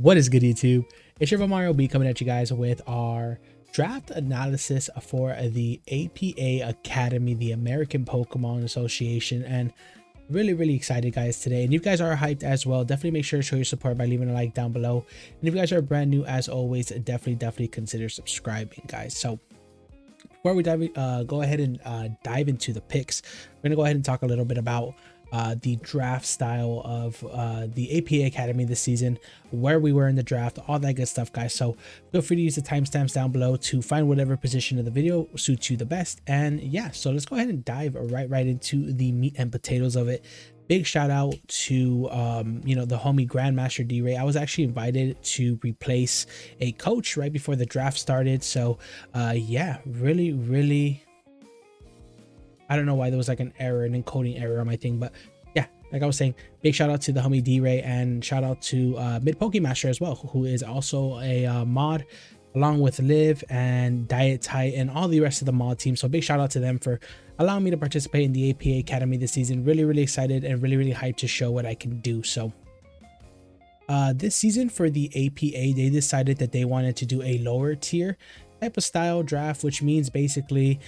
What is good, YouTube? It's your boy MarioBee coming at you guys with our draft analysis for the APA Academy, the American Pokemon Association, and really excited, guys, today. And if you guys are hyped as well, definitely make sure to show your support by leaving a like down below. And if you guys are brand new, as always, definitely consider subscribing, guys. So before we go ahead and dive into the picks, we're gonna go ahead and talk a little bit about the draft style of the APA Academy this season, where we were in the draft, all that good stuff, guys. So feel free to use the timestamps down below to find whatever position of the video suits you the best. And yeah, so let's go ahead and dive right into the meat and potatoes of it. Big shout out to you know, the homie Grandmaster D Ray. I was actually invited to replace a coach right before the draft started, so yeah, really, I don't know why there was like an error, an encoding error on my thing, but yeah, like I was saying, big shout out to the homie D Ray, and shout out to MidPokeMaster as well, who is also a mod, along with Liv and Diet Tight and all the rest of the mod team. So big shout out to them for allowing me to participate in the APA Academy this season. Really excited and really hyped to show what I can do. So this season for the APA, they decided that they wanted to do a lower tier type of style draft, which means basically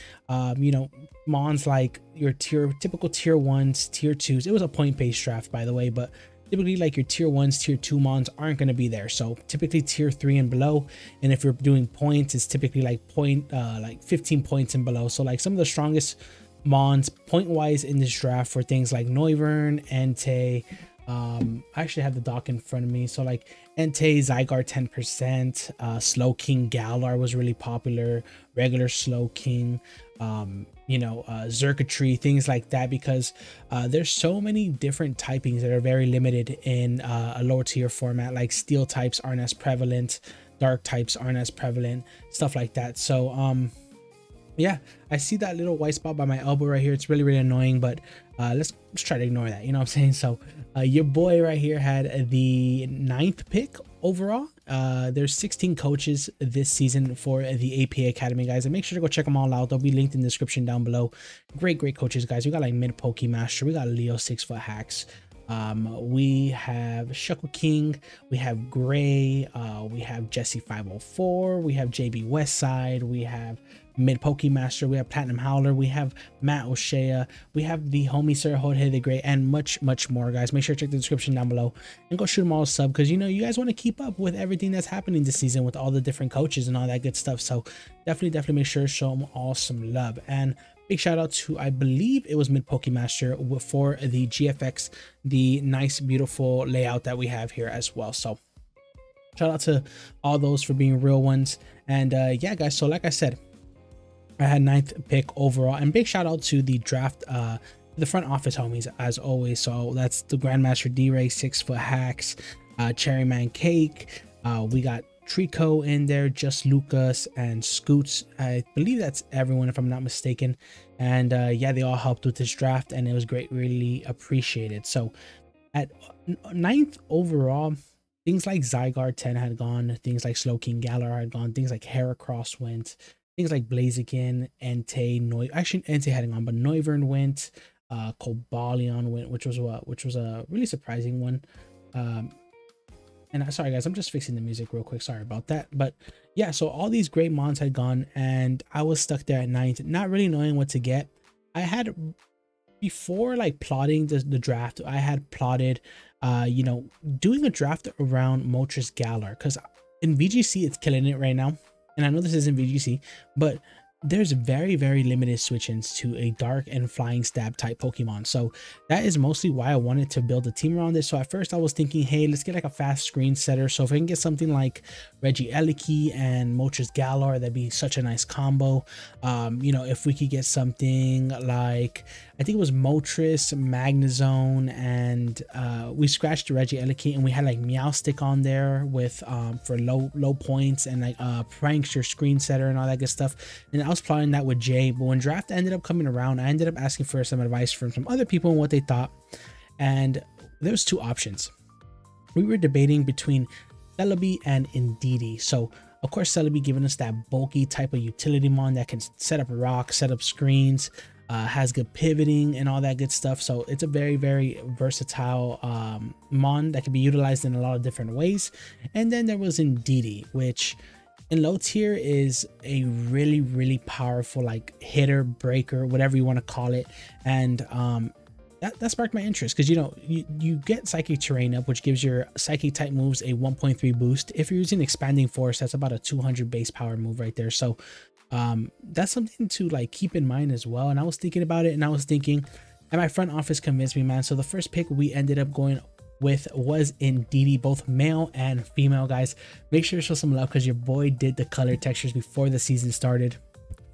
you know, mons like your typical tier 1s, tier 2s. It was a point-based draft, by the way, but typically like your tier 1s, tier 2 mons aren't going to be there. So typically tier 3 and below, and if you're doing points, it's typically like like 15 points and below. So like some of the strongest mons point wise in this draft for things like Noivern, Entei, I actually have the doc in front of me. So like Entei, Zygarde 10%, Slowking, Galar was really popular, regular Slowking, you know, Xurkitree, things like that, because there's so many different typings that are very limited in a lower tier format. Like steel types aren't as prevalent, dark types aren't as prevalent, stuff like that. So yeah, I see that little white spot by my elbow right here. It's really annoying, but let's try to ignore that, you know what I'm saying? So your boy right here had the 9th pick overall. There's 16 coaches this season for the APA Academy, guys, and make sure to go check them all out. They'll be linked in the description down below. Great coaches, guys. We got like MidPokeMaster, we got Leo SixFtHax, we have Shuckleking, we have Greyveee, we have Jesse 504, we have JBWestside, we have MidPokeMaster, we have PlatinumHowler, we have MattOshea, we have the homie Sir Jorge De Great, and much more, guys. Make sure to check the description down below and go shoot them all a sub, because you know you guys want to keep up with everything that's happening this season with all the different coaches and all that good stuff. So definitely make sure to show them all some love. And big shout out to, I believe it was MidPokeMaster for the GFX, the nice beautiful layout that we have here as well. So shout out to all those for being real ones. And yeah, guys, so like I said, I had 9th pick overall, and big shout out to the draft, the front office homies as always. So that's the Grandmaster D Ray, SixFtHax, Cherryman Cake, we got Trico in there, Just Lucas, and Scoots. I believe that's everyone, if I'm not mistaken. And yeah, they all helped with this draft, and it was great, really appreciated. So at 9th overall, things like Zygarde 10 had gone, things like Slowking, Galar had gone, things like Heracross went, things like Blaziken, Entei, actually Entei hadn't gone, but Noivern went, Cobalion went, which was a really surprising one. And sorry guys, I'm just fixing the music real quick, sorry about that. But yeah, so all these great mons had gone, and I was stuck there at 9th, not really knowing what to get. I had, before like plotting the draft, I had plotted you know, doing a draft around Moltres Galar, because in VGC it's killing it right now. And I know this isn't VGC, but there's very limited switch-ins to a dark and flying stab type Pokemon. So that is mostly why I wanted to build a team around this. So at first I was thinking, hey, let's get like a fast screen setter. So if I can get something like Regieleki and Moltres Galar, that'd be such a nice combo. You know, if we could get something like, I think it was Moltres, Magnezone, and we scratched Regieleki, and we had like Meowstic on there with for low points, and like Prankster, screen setter, and all that good stuff. And I was plotting that with Jay, but when draft ended up coming around, I ended up asking for some advice from some other people on what they thought, and there was 2 options. We were debating between Celebi and Indeedee. So of course Celebi giving us that bulky type of utility mon that can set up rocks, set up screens, has good pivoting and all that good stuff. So it's a very, very versatile mon that can be utilized in a lot of different ways. And then there was Indeedee, which in low tier is a really, really powerful like hitter, breaker, whatever you want to call it. And that sparked my interest because, you know, you get Psychic Terrain up, which gives your Psychic type moves a 1.3 boost. If you're using Expanding Force, that's about a 200 base power move right there. So that's something to like keep in mind as well. And I was thinking about it, and I was thinking, and my front office convinced me, man. So the first pick we ended up going with was Indeedee, both male and female. Guys, make sure to show some love because your boy did the color textures before the season started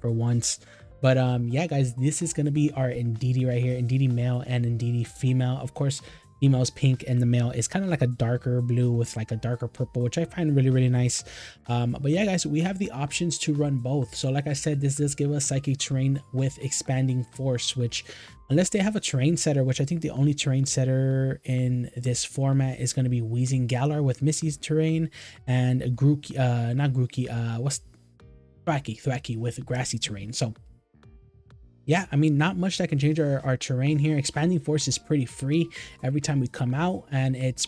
for once. But yeah, guys, this is gonna be our Indeedee right here, Indeedee male and Indeedee female. Of course, female's pink and the male is kind of like a darker blue with like a darker purple, which I find really, really nice. But yeah, guys, we have the options to run both. So like I said, this does give us Psychic Terrain with Expanding Force, which unless they have a terrain setter, which I think the only terrain setter in this format is going to be Wheezing Galar with Missy's terrain, and Grookey, not Grookey, what's Thwacky with Grassy terrain. So yeah, I mean, not much that can change our terrain here. Expanding Force is pretty free every time we come out, and it's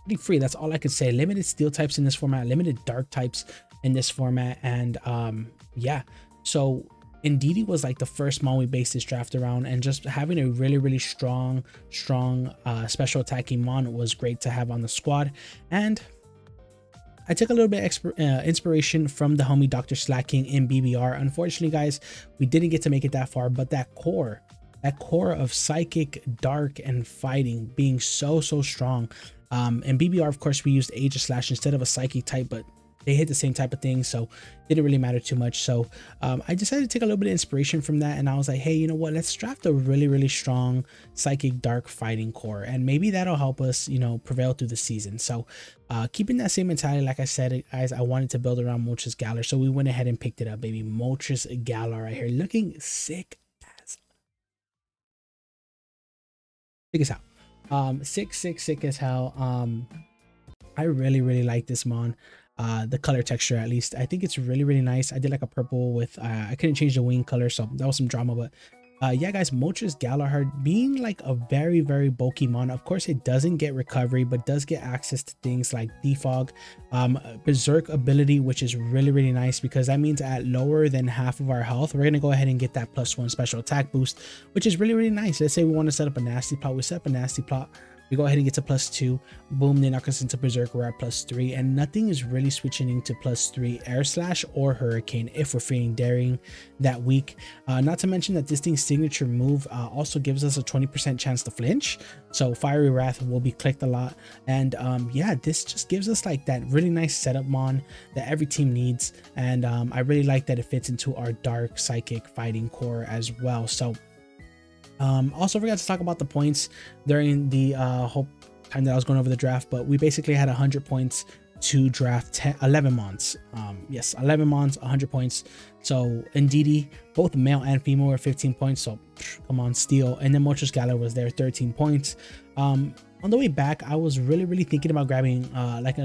pretty free. That's all I could say. Limited steel types in this format, limited dark types in this format. And yeah, so Indeedee was like the first mon we based this draft around, and just having a really, really strong special attacking mon was great to have on the squad. And I took a little bit inspiration from the homie Dr. Slackoking in BBR. Unfortunately, guys, we didn't get to make it that far, but that core of Psychic, Dark, and Fighting being so strong. In BBR, of course, we used Aegis Slash instead of a Psychic type, but they hit the same type of thing, so it didn't really matter too much. So I decided to take a little bit of inspiration from that, and I was like, hey, you know what, let's draft a really, really strong Psychic, Dark, Fighting core, and maybe that'll help us, you know, prevail through the season. So keeping that same mentality, like I said, guys, I wanted to build around Moltres Galar, so we went ahead and picked it up, baby. Moltres Galar right here, looking sick as hell. Sick as hell. I really like this mon. The color texture, at least I think it's really nice. I did like a purple with I couldn't change the wing color, so that was some drama. But yeah, guys, Moltres Galar being like a very bulky mon. Of course, it doesn't get recovery, but does get access to things like defog, berserk ability, which is really nice, because that means at lower than half of our health, we're gonna go ahead and get that +1 special attack boost, which is really nice. Let's say we want to set up a nasty plot, we set up a nasty plot, we go ahead and get to +2, boom, they knock us into berserk, we're at +3, and nothing is really switching into +3 air slash or hurricane if we're feeling daring that week. Not to mention that this thing's signature move also gives us a 20% chance to flinch, so Fiery Wrath will be clicked a lot. And yeah, this just gives us like that really nice setup mon that every team needs, and I really like that it fits into our Dark, Psychic, Fighting core as well. So also forgot to talk about the points during the whole time that I was going over the draft, but we basically had 100 points to draft 11 mons. Yes, 11 mons, 100 points. So Indeedee, both male and female, were 15 points, so come on, steal. And then Moltres Galar was there, 13 points. On the way back, I was really thinking about grabbing like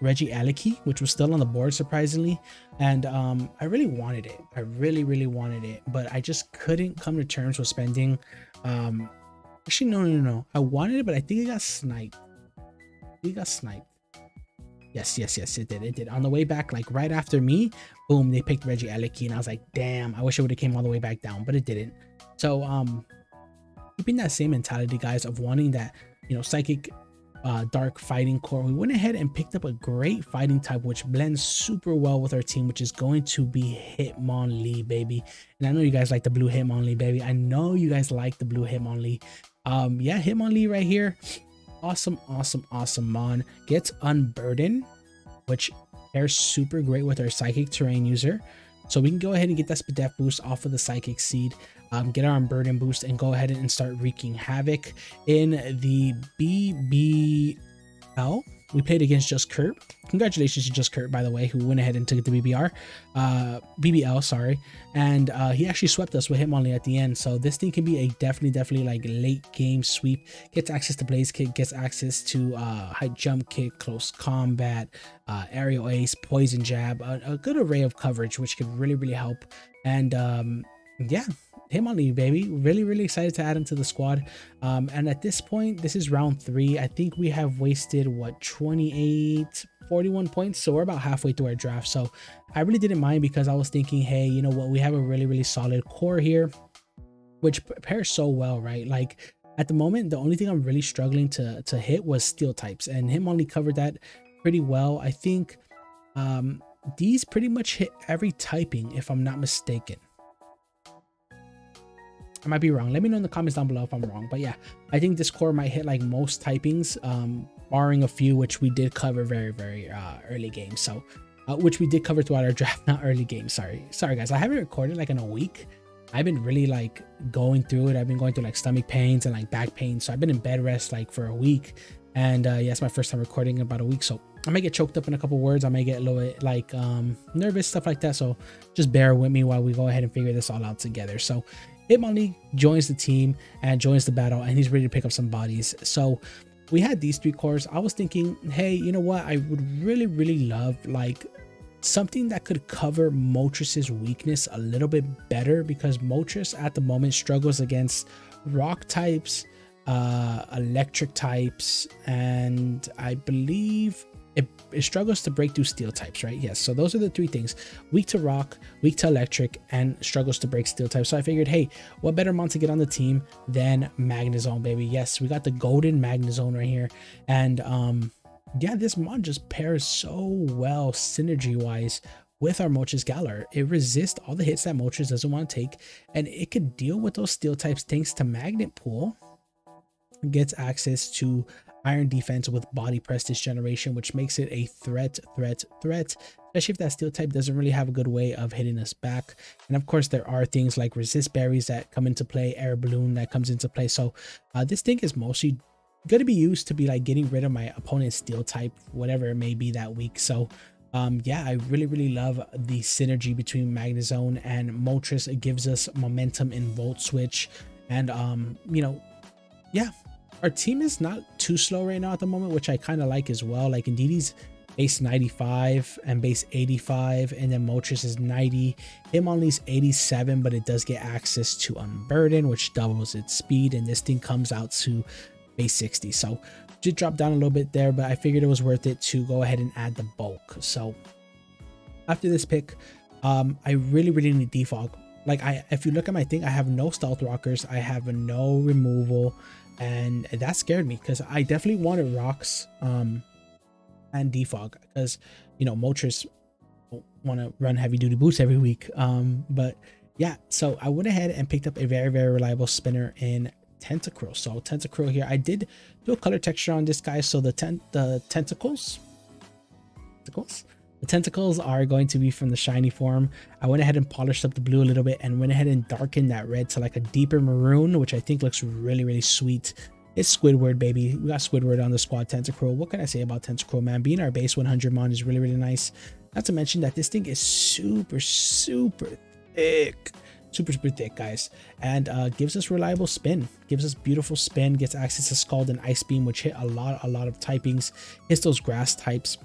Regieleki, which was still on the board, surprisingly, and I really wanted it. I really wanted it, but I just couldn't come to terms with spending. Actually, no, I wanted it, but I think it got sniped. Yes, it did. On the way back, like right after me, boom, they picked Regieleki, and I was like, damn, I wish it would have came all the way back down, but it didn't. So keeping that same mentality, guys, of wanting that, you know, Psychic, Dark, Fighting core, we went ahead and picked up a great fighting type which blends super well with our team, which is going to be Hitmonlee, baby. And I know you guys like the blue Hitmonlee, baby. I know you guys like the blue Hitmonlee. Yeah, Hitmonlee right here, awesome mon. Gets Unburden, which pairs super great with our Psychic terrain user, so we can go ahead and get that Spadef boost off of the Psychic seed, get our Unburden boost, and go ahead and start wreaking havoc. In the BBL, we played against Just Kurt. Congratulations to Just Kurt, by the way, who went ahead and took the BBL, sorry. And he actually swept us with Hitmonlee at the end. So this thing can be a definitely like late game sweep. Gets access to Blaze Kick, gets access to high jump kick, close combat, aerial ace, poison jab, a good array of coverage, which could really help. And yeah, Hitmonlee, baby. Really excited to add him to the squad. And at this point, this is round 3. I think we have wasted what, 41 points, so we're about halfway through our draft. So I really didn't mind, because I was thinking, hey, you know what, we have a really solid core here, which pairs so well, right? Like at the moment, the only thing I'm really struggling to hit was steel types, and Hitmonlee covered that pretty well. I think these pretty much hit every typing, if I'm not mistaken. I might be wrong. Let me know in the comments down below if I'm wrong. But yeah, I think this core might hit like most typings, barring a few, which we did cover very early game. So, which we did cover throughout our draft, not early game. Sorry guys. I haven't recorded like in a week. I've been really like going through it. I've been going through like stomach pains and like back pain. So I've been in bed rest like for a week. And yeah, it's my first time recording in about a week. So I may get choked up in a couple words. I may get a little bit like nervous, stuff like that. So just bear with me while we go ahead and figure this all out together. So Hitmonlee joins the team and joins the battle, and he's ready to pick up some bodies. So we had these 3 cores. I was thinking, hey, you know what? I would really love like something that could cover Moltres' weakness a little bit better, because Moltres at the moment struggles against rock types, electric types, and I believe it struggles to break through steel types, right? Yes, so those are the 3 things: weak to rock, weak to electric, and struggles to break steel types. So I figured, hey, what better mon to get on the team than Magnezone, baby? Yes, we got the golden Magnezone right here. And yeah, this mon just pairs so well synergy wise with our Moltres Galar. It resists all the hits that Moltres doesn't want to take, and it could deal with those steel types thanks to Magnet Pool. It gets access to Iron Defense with Body Press this generation, which makes it a threat, especially if that steel type doesn't really have a good way of hitting us back. And of course, there are things like Resist Berries that come into play, Air Balloon that comes into play. So this thing is mostly going to be used to be like getting rid of my opponent's steel type, whatever it may be that week. So yeah, I really love the synergy between Magnezone and Moltres. It gives us momentum in Volt Switch, and you know, yeah, our team is not too slow right now at the moment, which I kind of like as well. Like Indeedee's base 95 and base 85, and then Moltres is 90. Hitmonlee's 87, but it does get access to Unburden, which doubles its speed, and this thing comes out to base 60. So did drop down a little bit there, but I figured it was worth it to go ahead and add the bulk. So after this pick, I really need defog. Like if you look at my thing, I have no stealth rockers, I have no removal, and that scared me because I definitely wanted rocks and defog, because you know Moltres want to run heavy duty boots every week. But yeah, so I went ahead and picked up a very reliable spinner in Tentacruel. So Tentacruel here, I did do a color texture on this guy. So the tentacles are going to be from the shiny form. I went ahead and polished up the blue a little bit and went ahead and darkened that red to like a deeper maroon, which I think looks really sweet. It's Squidward, baby. We got Squidward on the squad. Tentacruel, what can I say about Tentacruel, man? Being our base 100 mon is really nice. Not to mention that this thing is super thick. Super thick, guys, and gives us reliable spin, gives us beautiful spin, gets access to Scald and Ice Beam, which hit a lot of typings, hits those grass types,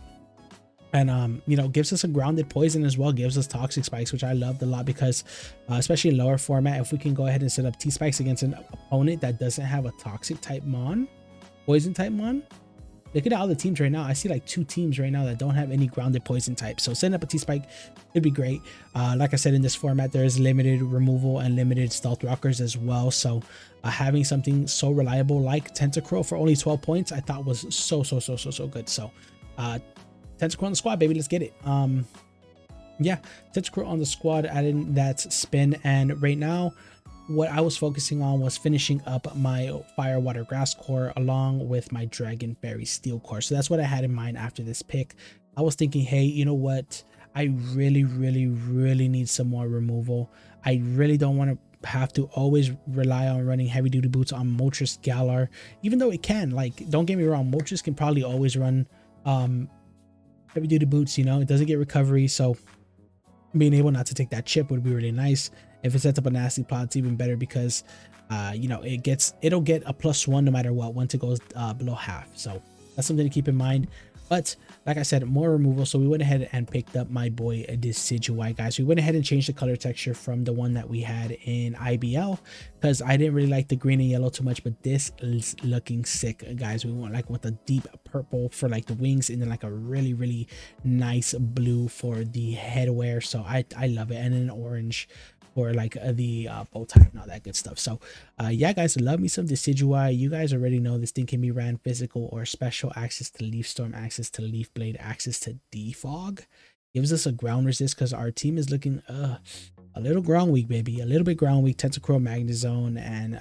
and you know, gives us a grounded poison as well, gives us toxic spikes, which I loved a lot, because especially in lower format, if we can go ahead and set up T-spikes against an opponent that doesn't have a toxic type mon, poison type mon. Look at all the teams right now. I see like 2 teams right now that don't have any grounded poison type. So setting up a T-spike would be great. Like I said, in this format, there is limited removal and limited stealth rockers as well. So having something so reliable like Tentacruel for only 12 points, I thought was so good. So Tentacruel on the squad, baby. Let's get it. Yeah, Tentacruel on the squad, adding that spin. And right now, what I was focusing on was finishing up my Fire Water Grass core along with my Dragon Fairy Steel core. So that's what I had in mind after this pick. I was thinking, hey, you know what? I really need some more removal. I really don't want to have to always rely on running heavy duty boots on Moltres Galar, even though it can. Like, don't get me wrong, Moltres can probably always run heavy duty boots, you know, it doesn't get recovery. So being able not to take that chip would be really nice. If it sets up a nasty plot, it's even better, because you know, it'll get a +1 no matter what once it goes below half. So that's something to keep in mind. But like I said, more removal. So we went ahead and picked up my boy Decidueye, guys. We went ahead and changed the color texture from the one that we had in IBL because I didn't really like the green and yellow too much, but this is looking sick, guys. We went like with a deep purple for like the wings and then like a really nice blue for the headwear. So I love it. And then orange for like the bow tie and all that good stuff. So yeah, guys, love me some Decidueye. You guys already know this thing can be ran physical or special. Access to Leaf Storm, access to Leaf Blade, access to Defog. Gives us a ground resist because our team is looking a little ground weak, baby. A little bit ground weak. Tentacruel, Magnezone, and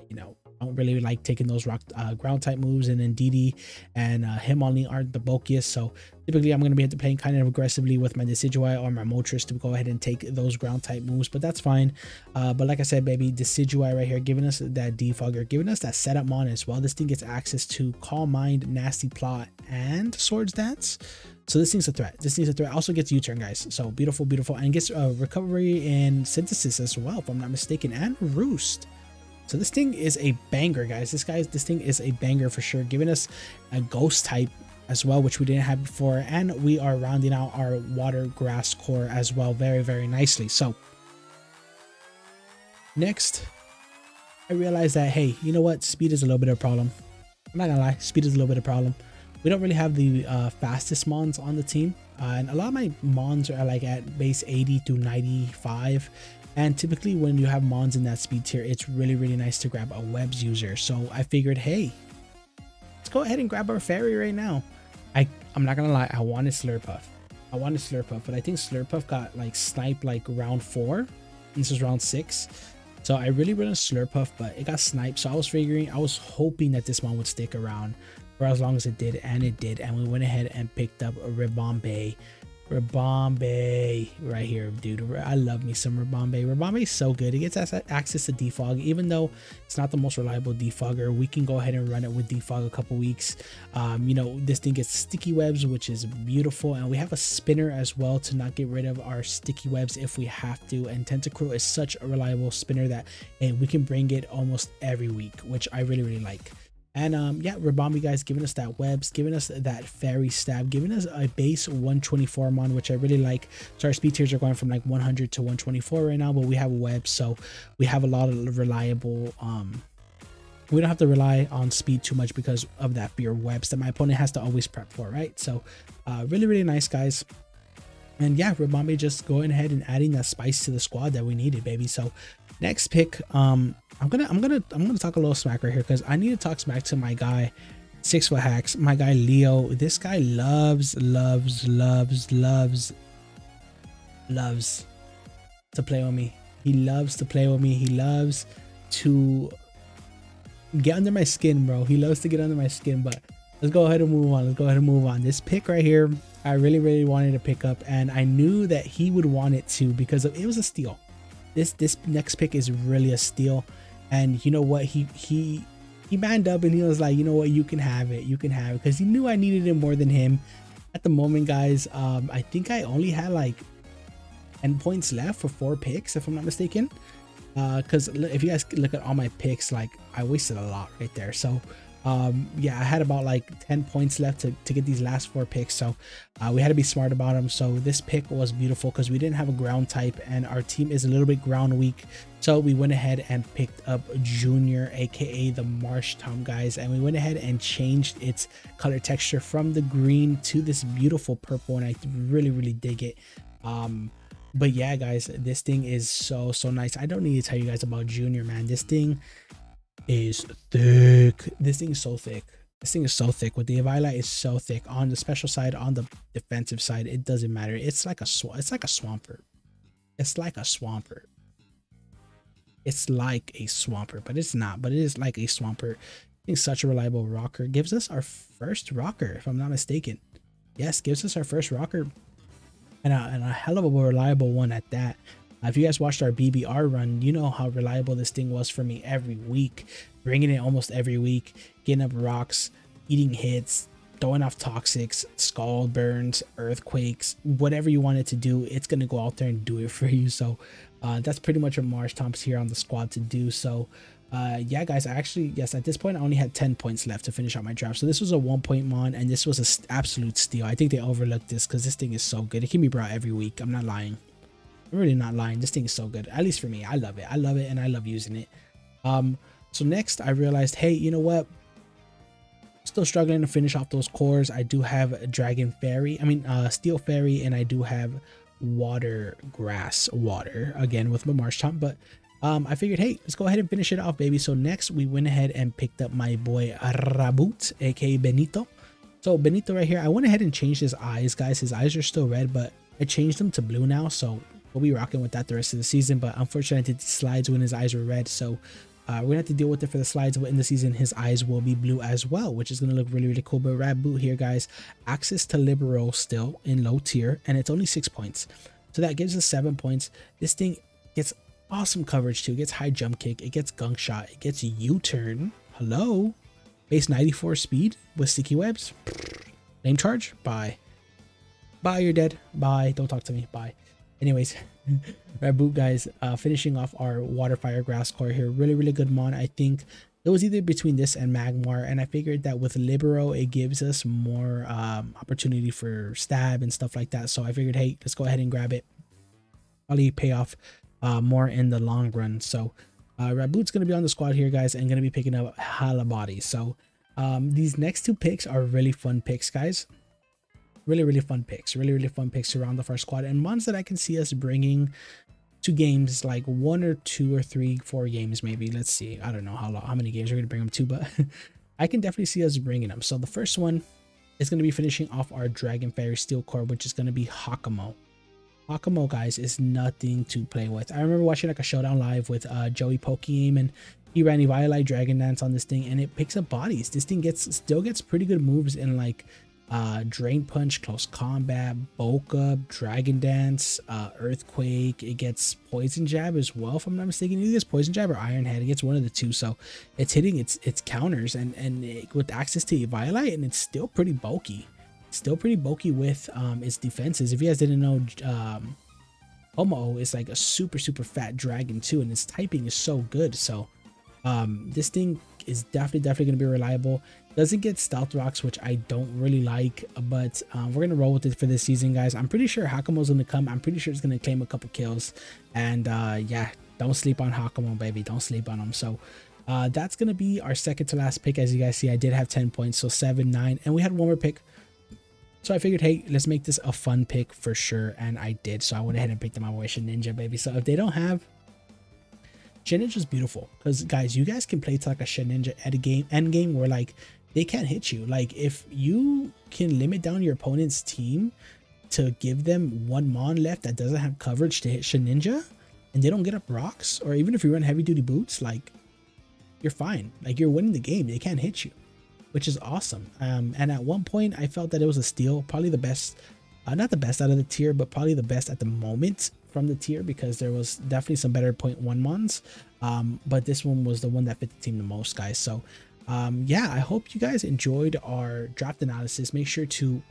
you know, I don't really like taking those rock ground type moves, and then DD and Hitmonlee aren't the bulkiest, so typically I'm going to be playing kind of aggressively with my Decidueye or my Moltres to go ahead and take those ground type moves, but that's fine. But like I said, baby, Decidueye right here giving us that defogger, giving us that setup mon as well. This thing gets access to Calm Mind, Nasty Plot, and Swords Dance. So this thing's a threat. This thing's a threat. Also gets U-turn, guys. So beautiful, and gets recovery and synthesis as well, if I'm not mistaken, and roost. So this thing is a banger, guys. This thing is a banger for sure, giving us a ghost type as well, which we didn't have before, and we are rounding out our water grass core as well very nicely. So next, I realized that, hey, you know what, speed is a little bit of a problem. I'm not gonna lie, speed is a little bit of a problem. We don't really have the fastest mons on the team, and a lot of my mons are like at base 80 to 95. And typically when you have mons in that speed tier, it's really nice to grab a webs user. So I figured, hey, let's go ahead and grab our fairy right now. I'm not gonna lie, I wanted Slurpuff. But I think Slurpuff got like sniped like round 4. And this is round 6. So I really wanted Slurpuff, but it got sniped. So I was hoping that this mon would stick around for as long as it did, and it did. And we went ahead and picked up a Ribombay right here, dude. I love me some Ribombay is so good. It gets access to defog, even though it's not the most reliable defogger. We can go ahead and run it with defog a couple weeks. You know, this thing gets sticky webs, which is beautiful, and we have a spinner as well to not get rid of our sticky webs if we have to. And Tentacruel is such a reliable spinner that we can bring it almost every week, which I really like. And yeah, Ribombay, guys, giving us that webs, giving us that fairy stab, giving us a base 124 mon, which I really like. So our speed tiers are going from like 100 to 124 right now, but we have webs, so we have a lot of reliable we don't have to rely on speed too much because of that pure webs that my opponent has to always prep for, right? So really nice, guys. And yeah, Ribombay just going ahead and adding that spice to the squad that we needed, baby. So next pick, I'm gonna talk a little smack right here because I need to talk smack to my guy SixFtHax, my guy Leo. This guy loves to play with me. He loves to play with me. He loves to get under my skin, bro. He loves to get under my skin. But let's go ahead and move on. This pick right here, I really wanted to pick up, and I knew that he would want it too because it was a steal. This next pick is really a steal. And you know what, he manned up and he was like, you know what, you can have it, because he knew I needed it more than him at the moment, guys. I think I only had like 10 points left for 4 picks, if I'm not mistaken, because if you guys look at all my picks, like I wasted a lot right there. So yeah, I had about like 10 points left to get these last 4 picks, so we had to be smart about them. So this pick was beautiful because we didn't have a ground type and our team is a little bit ground weak, so we went ahead and picked up Junior, aka the Marsh Tom, guys, and we went ahead and changed its color texture from the green to this beautiful purple, and I really dig it. But yeah, guys, this thing is so nice. I don't need to tell you guys about Junior, man. This thing is thick. This thing is so thick. With the Eviolite, is so thick. On the special side, on the defensive side, it doesn't matter. It's like a Swampert. But it's not. But it is like a Swampert. It's such a reliable rocker. Gives us our first rocker, if I'm not mistaken. Yes, gives us our first rocker, and a hell of a reliable one at that. If you guys watched our BBR run, you know how reliable this thing was for me every week, bringing it almost every week, getting up rocks, eating hits, throwing off toxics, scald burns, earthquakes, whatever you want it to do, it's going to go out there and do it for you. So That's pretty much what Marshtomp's here on the squad to do. So yeah guys, yes, at this point I only had 10 points left to finish out my draft. So this was a 1-point mon, and this was an absolute steal. I think they overlooked this because this thing is so good. It can be brought every week. I'm not lying. I'm really not lying. This thing is so good, at least for me. I love it. I love it, and I love using it. So next I realized, hey, you know what, still struggling to finish off those cores. I do have a Dragon Fairy, Steel Fairy, and I do have Water Grass Water again with my Marshtomp. But I figured, hey, let's go ahead and finish it off, baby. So next we went ahead and picked up my boy Raboot, aka Benito. So Benito right here, I went ahead and changed his eyes, guys. His eyes are still red, but I changed them to blue now, so we'll be rocking with that the rest of the season. But unfortunately I did the slides when his eyes were red, so we're gonna have to deal with it for the slides. But in the season his eyes will be blue as well, which is gonna look really, really cool. But Raboot here, guys, access to Libero still in low tier, and it's only 6 points, so that gives us 7 points. This thing gets awesome coverage too. It gets high jump kick, it gets gunk shot, it gets U-turn, hello, base 94 speed with sticky webs, name charge, bye, you're dead, bye, don't talk to me, bye. Anyways, Raboot, guys, finishing off our water fire grass core here. Really, really good mon. I think it was either between this and Magmar, and I figured that with Libero it gives us more opportunity for stab and stuff like that. So I figured, hey, let's go ahead and grab it. Probably pay off more in the long run. So Raboot's gonna be on the squad here, guys, and gonna be picking up Hala Body. So these next two picks are really fun picks, guys. Really fun picks, really fun picks to round off our squad, and ones that I can see us bringing to games, like 1 or 2 or 3, 4 games maybe. Let's see, I don't know how many games we're gonna bring them to, but I can definitely see us bringing them. So the first one is going to be finishing off our Dragon Fairy Steel Core, which is going to be Hakamo. Hakamo, guys, is nothing to play with. I remember watching like a showdown live with Joey Pokemon, and he ran Eviolite Dragon Dance on this thing, and it picks up bodies. This thing still gets pretty good moves in like Drain Punch, Close Combat, Bulk Up, Dragon Dance, Earthquake. It gets Poison Jab as well, if I'm not mistaken. Either gets Poison Jab or Iron Head. It gets one of the two, so it's hitting its counters, and with access to Eviolite, and it's still pretty bulky. Still pretty bulky with its defenses. If you guys didn't know, Homo is like a super fat dragon too, and its typing is so good. So this thing is definitely gonna be reliable. Doesn't get Stealth Rocks, which I don't really like, but we're gonna roll with it for this season, guys. I'm pretty sure Hakamo's gonna come. I'm pretty sure it's gonna claim a couple kills, and yeah, don't sleep on Hakamo, baby. Don't sleep on him. So that's gonna be our second to last pick. As you guys see, I did have 10 points, so 7, 9, and we had one more pick. So I figured, hey, let's make this a fun pick for sure, and I did. So I went ahead and picked up my boy Shayninja, baby. So if they don't have Shayninja's beautiful, because guys, you guys can play to like a Shayninja end game where like they can't hit you. Like if you can limit down your opponent's team to give them one mon left that doesn't have coverage to hit Shayninja, and they don't get up rocks, or even if you run heavy duty boots, like you're fine. Like you're winning the game. They can't hit you, which is awesome. And at one point I felt that it was a steal, probably the best, not the best out of the tier, but probably the best at the moment from the tier, because there was definitely some better 0.1 mons, but this one was the one that fit the team the most, guys. So yeah, I hope you guys enjoyed our draft analysis. Make sure to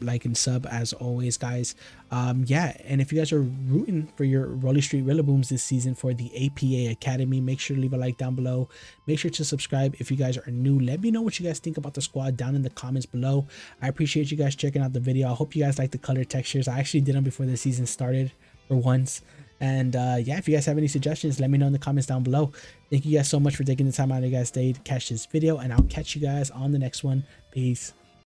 like and sub as always, guys. Yeah, and if you guys are rooting for your Rolly Street Rillabooms this season for the APA Academy, make sure to leave a like down below. Make sure to subscribe if you guys are new. Let me know what you guys think about the squad down in the comments below. I appreciate you guys checking out the video. I hope you guys like the color textures. I actually did them before the season started for once. And yeah, if you guys have any suggestions, let me know in the comments down below. Thank you guys so much for taking the time out of your guys' day to catch this video, and I'll catch you guys on the next one. Peace.